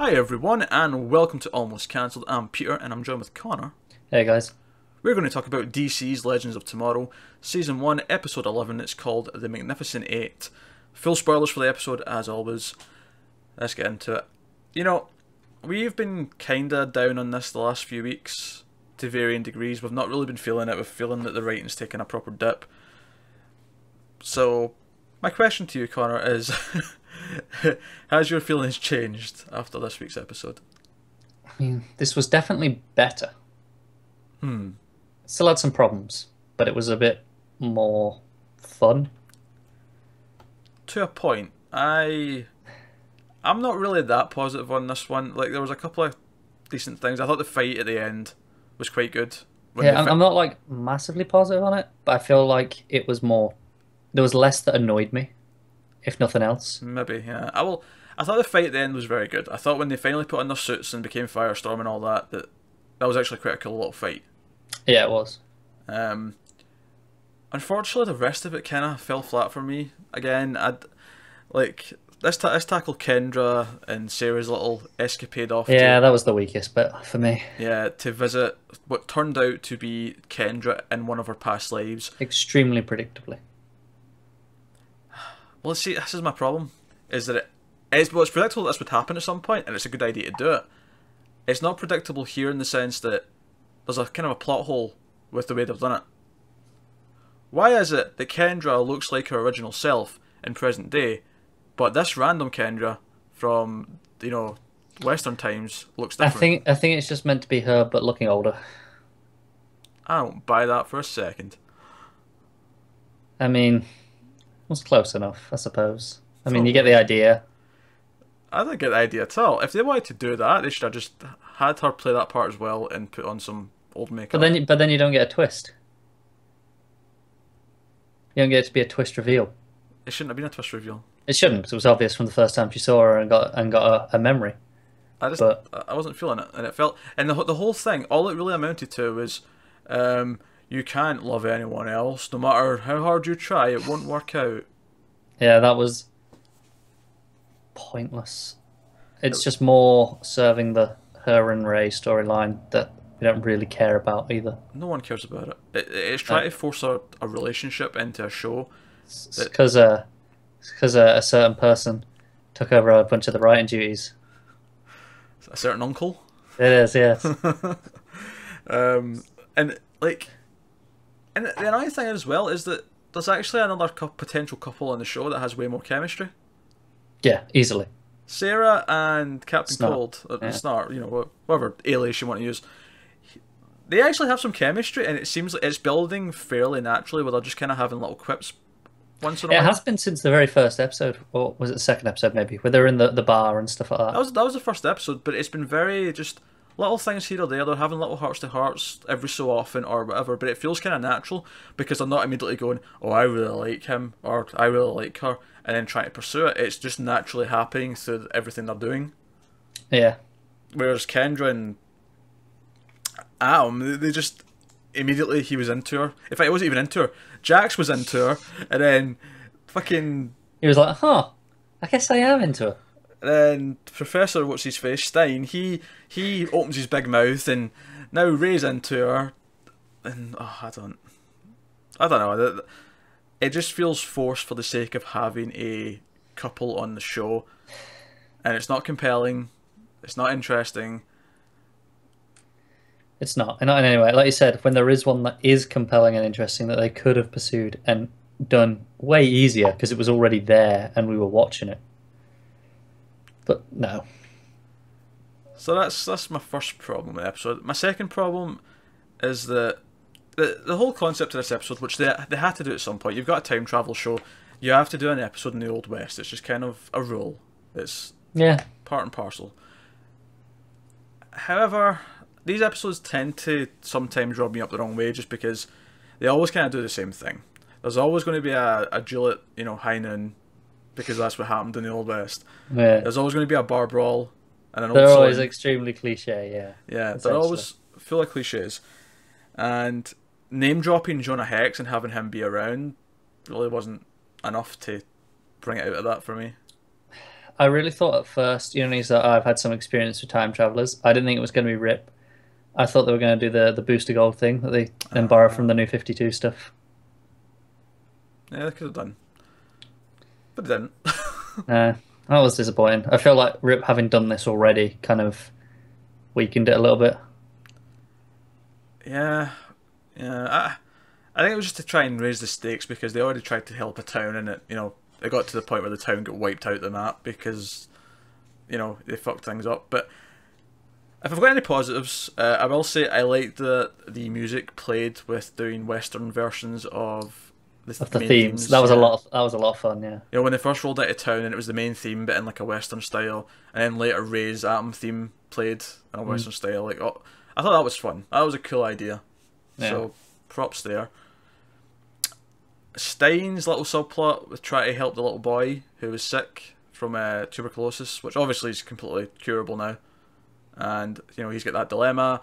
Hi everyone, and welcome to Almost Cancelled. I'm Peter, and I'm joined with Connor. Hey guys. We're going to talk about DC's Legends of Tomorrow, Season 1, Episode 11. It's called The Magnificent Eight. Full spoilers for the episode, as always. Let's get into it. You know, we've been kinda down on this the last few weeks, to varying degrees. We've not really been feeling it. We're feeling that the writing's taken a proper dip. So, my question to you, Connor, is... has your feelings changed after this week's episode? I mean, this was definitely better. Hmm. Still had some problems, but it was a bit more fun. To a point. I'm not really that positive on this one. Like, there was a couple of decent things. I thought the fight at the end was quite good. When Yeah, I'm not like massively positive on it, but I feel like it was more. There was less that annoyed me, if nothing else. Maybe, yeah. I thought the fight at the end was very good. I thought when they finally put on their suits and became Firestorm and all that, that was actually quite a cool little fight. Yeah, it was. Um, Unfortunately, the rest of it kind of fell flat for me. Again, let's tackle Kendra and Sarah's little escapade off Yeah, to that was the weakest bit for me. to visit what turned out to be Kendra in one of her past lives. Extremely predictably. Well, see, this is my problem. Is that it's predictable this would happen at some point, and it's a good idea to do it. It's not predictable here in the sense that there's a kind of a plot hole with the way they've done it. Why is it that Kendra looks like her original self in present day, but this random Kendra from Western times looks different? I think it's just meant to be her, but looking older. I don't buy that for a second. I mean, it was close enough, I suppose. I mean, you get the Probably. idea. I don't get the idea at all. If they wanted to do that, they should have just had her play that part as well and put on some old makeup. But then you don't get a twist. You don't get it to be a twist reveal. It shouldn't have been a twist reveal. It shouldn't, because it was obvious from the first time she saw her and got a memory. But I wasn't feeling it, and it felt, and the whole thing, all it really amounted to was, you can't love anyone else, no matter how hard you try, it won't work out. yeah, that was pointless. It's just more serving the her and Ray storyline that we don't really care about either. No one cares about it. It's Uh, trying to force a relationship into a show it's that because a certain person took over a bunch of the writing duties. a certain uncle, It is, yes. and like, and the annoying thing as well is that there's actually another potential couple on the show that has way more chemistry. Yeah, easily. Sarah and Captain Snart. Cold, Yeah. Snart, whatever alias you want to use, they actually have some chemistry, and it seems like it's building fairly naturally, where they're just kind of having little quips once in a It while. has been since the very first episode, or was it the second episode maybe, where they're in the bar and stuff like That that. was the first episode, but it's been very just little things here or there. They're having little hearts to hearts every so often or whatever, but it feels kind of natural because they're not immediately going, "Oh, I really like him" or "I really like her," and then trying to pursue it. It's just naturally happening through everything they're doing. Yeah. Whereas Kendra and Adam, they just immediately he was into her. In fact, he wasn't even into her. Jax was into her, and then fucking He was like, huh, I guess I am into her. then Professor what's his face Stein. He opens his big mouth, and now Ray's into her, and oh, I don't know. It just feels forced for the sake of having a couple on the show, and it's not compelling. It's not interesting. It's not. And anyway, like you said, when there is one that is compelling and interesting that they could have pursued and done way easier because it was already there and we were watching it. But no. So that's my first problem with the episode. My second problem is that the whole concept of this episode, which they had to do at some point. You've got a time travel show, you have to do an episode in the Old West. It's just kind of a rule. It's Yeah. part and parcel. However, these episodes tend to sometimes rub me up the wrong way, just because they always kind of do the same thing. There's always going to be a duel at high noon, because that's what happened in the Old West. Yeah. There's always going to be a bar brawl and an old They're always saloon. extremely cliche, yeah. Yeah, they're Essentially. always full of cliches. And name dropping Jonah Hex and having him be around really wasn't enough to bring it out of that for me. I really thought at first, you know, he's like, "Oh, I've had some experience with time travelers." I didn't think it was going to be Rip. I thought they were going to do the booster gold thing that they then borrow from the New 52 stuff. Yeah, they could have done, but they didn't. That was disappointing. I feel like Rip, having done this already, kind of weakened it a little bit. Yeah, yeah. I think it was just to try and raise the stakes because they already tried to help a town, and it got to the point where the town got wiped out the map because they fucked things up. But if I've got any positives, I will say I liked that the music played with doing Western versions of The main themes. That was yeah. that was a lot of fun. Yeah. When they first rolled out of town and it was the main theme, but in like a Western style, and then later Ray's Atom theme played in a Western style. Like, oh, I thought that was fun. That was a cool idea. Yeah. So props there. Stein's little subplot with trying to help the little boy who was sick from tuberculosis, which obviously is completely curable now, and he's got that dilemma.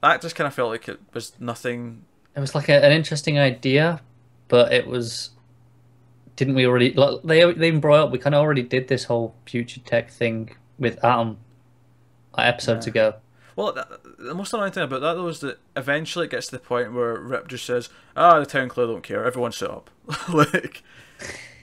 That just kind of felt like it was nothing. It was like an interesting idea, but it was. Didn't we already? Like, they even brought up we kind of already did this whole future tech thing with Atom episodes ago. Well, the most annoying thing about that though is that eventually it gets to the point where Rip just says, "Ah, the town clearly don't care. Everyone shut up." Like,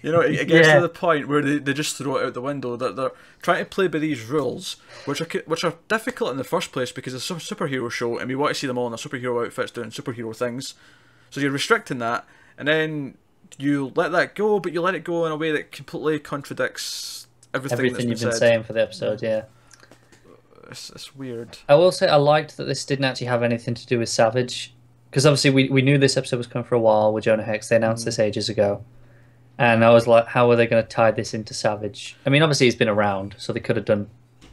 it gets to the point where they just throw it out the window. They're trying to play by these rules, which are difficult in the first place because it's a superhero show and we want to see them all in their superhero outfits doing superhero things. So you're restricting that, and then you let that go, but you let it go in a way that completely contradicts everything you've been said. saying for the episode. Yeah. It's weird. I will say I liked that this didn't actually have anything to do with Savage, because obviously we knew this episode was coming for a while with Jonah Hex. They announced this ages ago, and I was like, how are they going to tie this into Savage? I mean, obviously he's been around, so they could have done.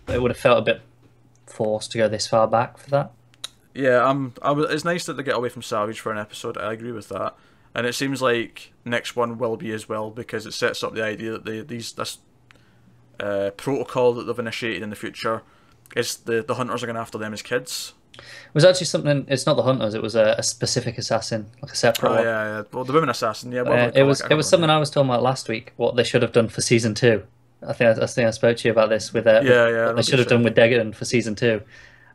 It would have felt a bit forced to go this far back for that. Yeah, it's nice that they get away from Savage for an episode. I agree with that, and it seems like next one will be as well because it sets up the idea that this protocol that they've initiated in the future. Is the hunters are going after them as kids. It was actually something. It's not the hunters. It was a specific assassin, like a separate one. Yeah. Well, the women assassin. Yeah, it was something I was talking about last week. What they should have done for season 2. I think I spoke to you about this with what they should have done with Degan for season 2,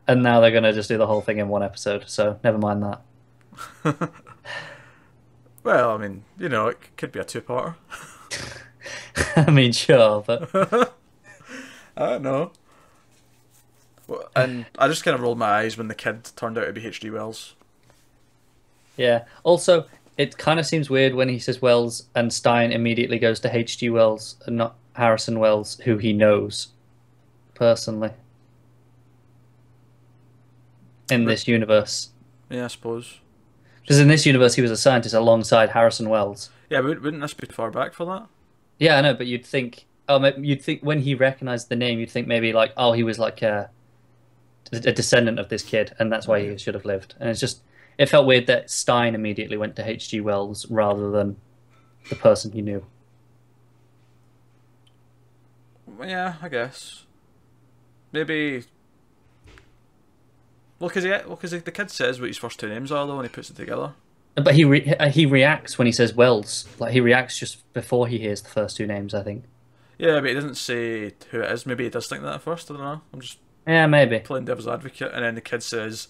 and now they're going to just do the whole thing in one episode. So never mind that. Well, I mean, it could be a 2-parter. I mean, sure, but I don't know. And I just kind of rolled my eyes when the kid turned out to be H.G. Wells. Yeah. Also, it kind of seems weird when he says Wells and Stein immediately goes to H.G. Wells and not Harrison Wells, who he knows personally in this universe. Yeah, I suppose. Because in this universe, he was a scientist alongside Harrison Wells. Yeah, but wouldn't this be far back for that? Yeah, I know, but you'd think when he recognized the name, you'd think maybe like, oh, he was like a descendant of this kid, and that's why he should have lived. And it felt weird that Stein immediately went to H.G. Wells rather than the person he knew. Yeah, I guess. Maybe. Well, because the kid says what his first 2 names are though, and he puts it together. But he reacts when he says Wells. Like he reacts just before he hears the first 2 names, I think. Yeah, but he doesn't say who it is. Maybe he does think that at first. I don't know. I'm just maybe playing devil's advocate, and then the kid says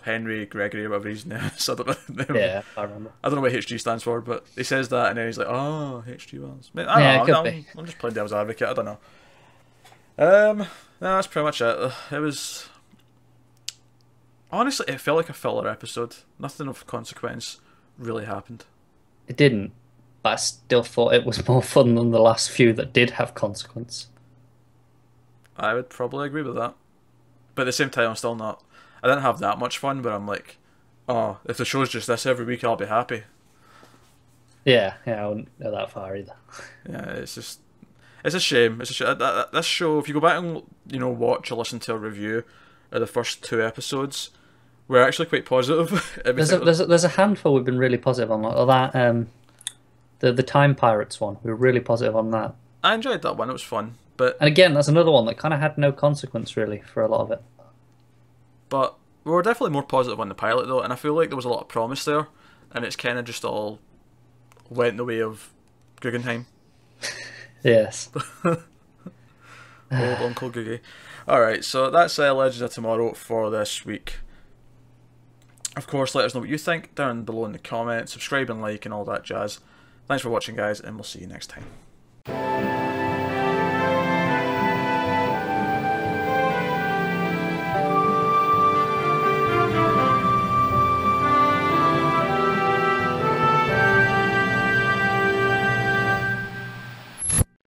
Henry Gregory or whatever his name is. I don't know. Yeah, I remember. I don't know what HG stands for, but he says that, and then he's like, "Oh, HG Wells." I don't know. I'm just playing devil's advocate. I don't know. No, that's pretty much it. It was honestly, it felt like a filler episode. Nothing of consequence really happened. It didn't, but I still thought it was more fun than the last few that did have consequence. I would probably agree with that. But at the same time, I'm still not. I didn't have that much fun, but I'm like, oh, if the show's just this every week, I'll be happy. Yeah, I wouldn't go that far either. Yeah, it's a shame. It's a shame. This show, if you go back and watch or listen to a review of the first 2 episodes, we're actually quite positive. There's a handful we've been really positive on, like that. The Time Pirates one, we were really positive on that. I enjoyed that one. It was fun. And again, that's another one that kind of had no consequence really for a lot of it. But we were definitely more positive on the pilot though, and I feel like there was a lot of promise there, and it's kind of just all went the way of Guggenheim. Yes. Old Uncle Googie. Alright, so that's Legends of Tomorrow for this week. Of course, let us know what you think down below in the comments. Subscribe and like and all that jazz. Thanks for watching, guys, and we'll see you next time.